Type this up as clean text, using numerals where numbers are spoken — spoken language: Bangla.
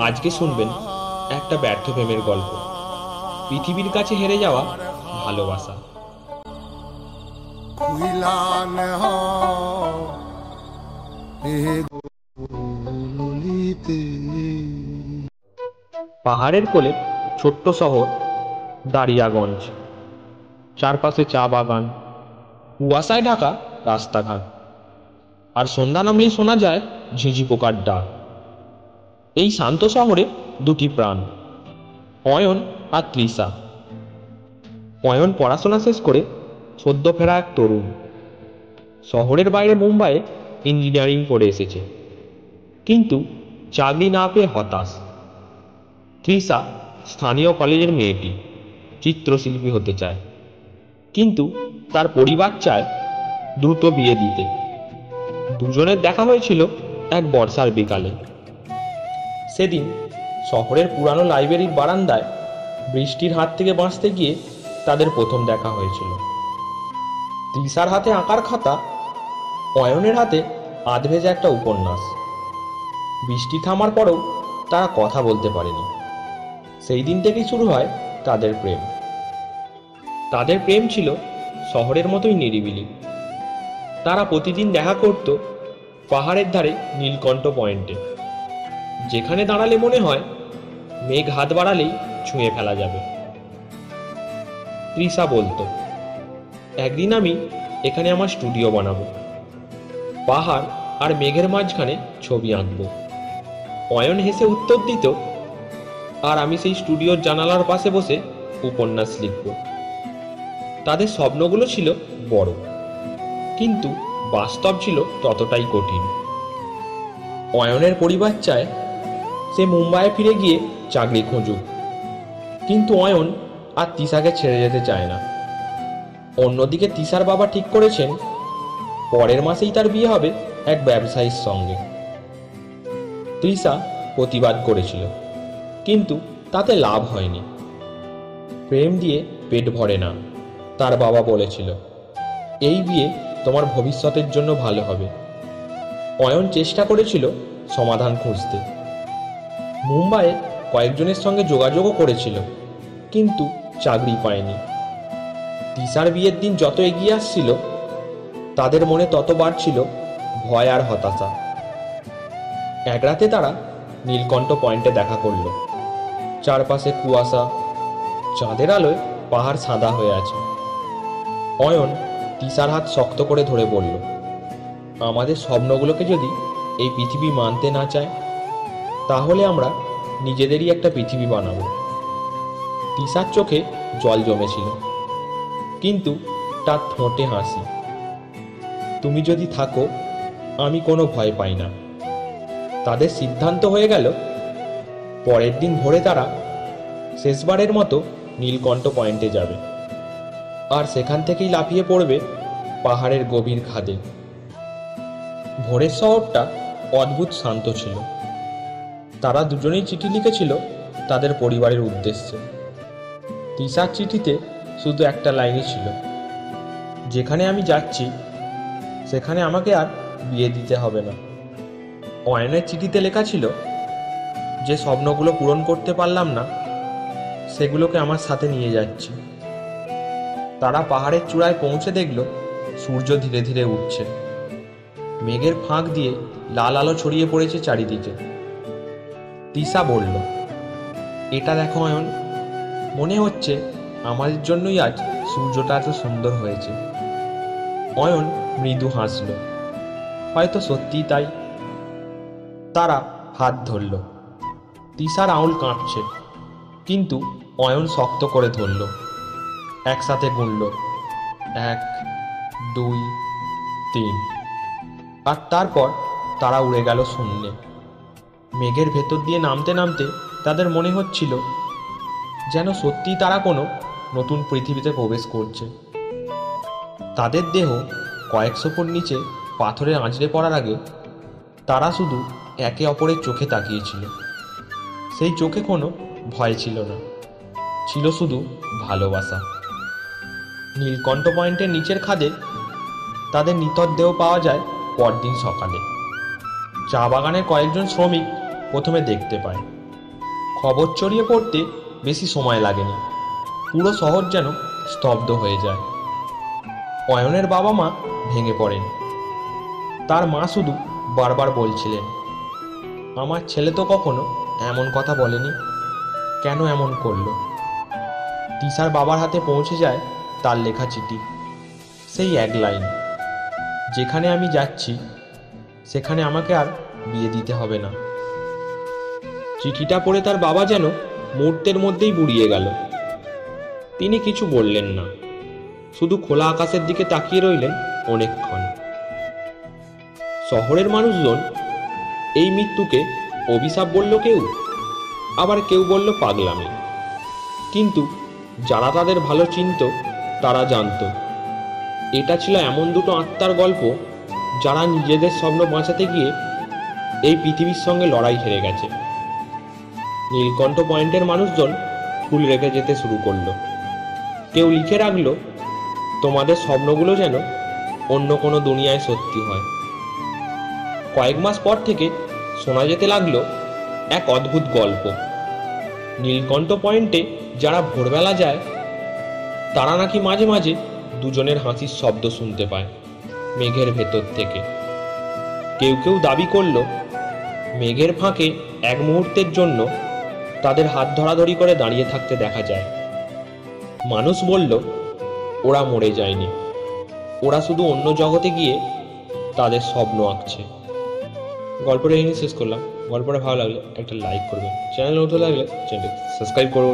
আজকে শুনবেন একটা ব্যর্থ প্রেমের গল্প, পৃথিবীর কাছে হেরে যাওয়া ভালোবাসা। পাহাড়ের কোলে ছোট্ট শহর দারিয়াগঞ্জ, চারপাশে চা বাগান, কুয়াশায় ঢাকা রাস্তাঘাট, আর সন্ধ্যা নামলেই শোনা যায় ঝিঁঝি পোকার ডাক। এই শান্ত শহরে দুটি প্রাণ, অয়ন আর তৃষা। অয়ন পড়াশোনা শেষ করে সদ্য ফেরা এক তরুণ, শহরের বাইরে মুম্বাইয়ে ইঞ্জিনিয়ারিং পড়ে এসেছে, কিন্তু চাকরি না পেয়ে হতাশ। তৃষা স্থানীয় কলেজের মেয়েটি, চিত্রশিল্পী হতে চায়, কিন্তু তার পরিবার চায় দ্রুত বিয়ে দিতে। দুজনের দেখা হয়েছিল এক বর্ষার বিকালে। সেদিন শহরের পুরানো লাইব্রেরির বারান্দায় বৃষ্টির হাত থেকে বাঁচতে গিয়ে তাদের প্রথম দেখা হয়েছিল। তৃষার হাতে আঁকার খাতা, অয়নের হাতে আধভেজা একটা উপন্যাস। বৃষ্টি থামার পরেও তারা কথা বলতে পারেনি। সেই দিন থেকেই শুরু হয় তাদের প্রেম। তাদের প্রেম ছিল শহরের মতোই নিরিবিলি। তারা প্রতিদিন দেখা করত পাহাড়ের ধারে নীলকণ্ঠ পয়েন্টে, যেখানে দাঁড়ালে মনে হয় মেঘ হাত বাড়ালেই ছুঁয়ে ফেলা যাবে। তৃষা বলতো, একদিন আমি এখানে আমার স্টুডিও বানাবো, পাহাড় আর মেঘের মাঝখানে ছবি আঁকবো। অয়ন হেসে উত্তর দিত, আর আমি সেই স্টুডিওর জানালার পাশে বসে উপন্যাস লিখব। তাদের স্বপ্নগুলো ছিল বড়, কিন্তু বাস্তব ছিল ততটাই কঠিন। অয়নের পরিবার চায় সে মুম্বাইয়ে ফিরে গিয়ে চাকরি খুঁজুক, কিন্তু অয়ন আর তৃষাকে ছেড়ে যেতে চায় না। অন্যদিকে তৃষার বাবা ঠিক করেছেন পরের মাসেই তার বিয়ে হবে এক ব্যবসায়ীর সঙ্গে। তৃষা প্রতিবাদ করেছিল, কিন্তু তাতে লাভ হয়নি। প্রেম দিয়ে পেট ভরে না, তার বাবা বলেছিল। এই বিয়ে তোমার ভবিষ্যতের জন্য ভালো হবে। অয়ন চেষ্টা করেছিল সমাধান খুঁজতে। মুম্বাইয়ে কয়েকজনের সঙ্গে যোগাযোগও করেছিল, কিন্তু চাকরি পায়নি। তৃষার বিয়ের দিন যত এগিয়ে আসছিল, তাদের মনে তত বাড়ছিল ভয় আর হতাশা। এক রাতে তারা নীলকণ্ঠ পয়েন্টে দেখা করল। চারপাশে কুয়াশা, চাঁদের আলোয় পাহাড় সাদা হয়ে আছে। অয়ন তৃষার হাত শক্ত করে ধরে বলল, আমাদের স্বপ্নগুলোকে যদি এই পৃথিবী মানতে না চায়, তাহলে আমরা নিজেদেরই একটা পৃথিবী বানাবো। তৃষার চোখে জল জমেছিল, কিন্তু তার ঠোঁটে হাসি। তুমি যদি থাকো, আমি কোনো ভয় পাই না। তাদের সিদ্ধান্ত হয়ে গেল, পরের দিন ভোরে তারা শেষবারের মতো নীলকণ্ঠ পয়েন্টে যাবে, আর সেখান থেকেই লাফিয়ে পড়বে পাহাড়ের গভীর খাদে। ভোরের শহরটা অদ্ভুত শান্ত ছিল। তারা দুজনেই চিঠি লিখেছিল তাদের পরিবারের উদ্দেশ্যে। তৃষার চিঠিতে শুধু একটা লাইনই ছিল, যেখানে আমি যাচ্ছি সেখানে আমাকে আর বিয়ে দিতে হবে না। অয়নের চিঠিতে লেখা ছিল, যে স্বপ্নগুলো পূরণ করতে পারলাম না, সেগুলোকে আমার সাথে নিয়ে যাচ্ছি। তারা পাহাড়ের চূড়ায় পৌঁছে দেখল সূর্য ধীরে ধীরে উঠছে। মেঘের ফাঁক দিয়ে লাল আলো ছড়িয়ে পড়েছে চারিদিকে। তৃষা বলল, এটা দেখো অয়ন, মনে হচ্ছে আমাদের জন্যই আজ সূর্যটা এত সুন্দর হয়েছে। অয়ন মৃদু হাসল, হয়তো সত্যিই তাই। তারা হাত ধরল। তৃষার আঙুল কাঁপছে, কিন্তু অয়ন শক্ত করে ধরল। একসাথে গুনল, 1, 2, 3, আর তারপর তারা উড়ে গেল শূন্যে। মেঘের ভেতর দিয়ে নামতে নামতে তাদের মনে হচ্ছিল যেন সত্যিই তারা কোনো নতুন পৃথিবীতে প্রবেশ করছে। তাদের দেহ কয়েকশো ফুট নিচে পাথরে আঁচড়ে পড়ার আগে তারা শুধু একে অপরের চোখে তাকিয়েছিল। সেই চোখে কোনো ভয় ছিল না, ছিল শুধু ভালোবাসা। নীলকণ্ঠ পয়েন্টের নিচের খাদে তাদের নিথর দেহ পাওয়া যায় পরদিন সকালে। চা বাগানের কয়েকজন শ্রমিক প্রথমে দেখতে পায়। খবর ছড়িয়ে পড়তে বেশি সময় লাগেনি, পুরো শহর যেন স্তব্ধ হয়ে যায়। অয়নের বাবা মা ভেঙে পড়েন। তার মা শুধু বারবার বলছিলেন, আমার ছেলে তো কখনো এমন কথা বলেনি, কেন এমন করলো? তিশার বাবার হাতে পৌঁছে যায় তার লেখা চিঠি। সেই এক লাইন, যেখানে আমি যাচ্ছি সেখানে আমাকে আর বিয়ে দিতে হবে না। চিঠিটা পড়ে তার বাবা যেন মুহূর্তের মধ্যেই বুড়িয়ে গেল। তিনি কিছু বললেন না, শুধু খোলা আকাশের দিকে তাকিয়ে রইলেন অনেকক্ষণ। শহরের মানুষজন এই মৃত্যুকে অভিশাপ বলল কেউ, আবার কেউ বলল পাগলামি। কিন্তু যারা তাদের ভালো চিনত তারা জানত এটা ছিল এমন দুটো আত্মার গল্প যারা নিজেদের স্বপ্ন বাঁচাতে গিয়ে এই পৃথিবীর সঙ্গে লড়াই হেরে গেছে। নীলকণ্ঠ পয়েন্টের মানুষজন ফুল রেখে যেতে শুরু করলো। কেউ লিখে রাখলো, তোমাদের স্বপ্নগুলো যেন অন্য কোনো দুনিয়ায় সত্যি হয়। কয়েক মাস পর থেকে শোনা যেতে লাগলো এক অদ্ভুত গল্প। নীলকণ্ঠ পয়েন্টে যারা ভোরবেলা যায় তারা নাকি মাঝে মাঝে দুজনের হাসির শব্দ শুনতে পায় মেঘের ভেতর থেকে। কেউ কেউ দাবি করলো মেঘের ফাঁকে এক মুহূর্তের জন্য তাদের হাত ধরাধরি করে দাঁড়িয়ে থাকতে দেখা যায়। মানুষ বলল ওরা মরে যায়নি, ওরা শুধু অন্য জগতে গিয়ে তাদের স্বপ্ন আঁকছে। গল্পটা এখানে শেষ করলাম। গল্পটা ভালো লাগলে একটা লাইক করবেন, চ্যানেল নতুন লাগলে চ্যানেলটি সাবস্ক্রাইব করুন।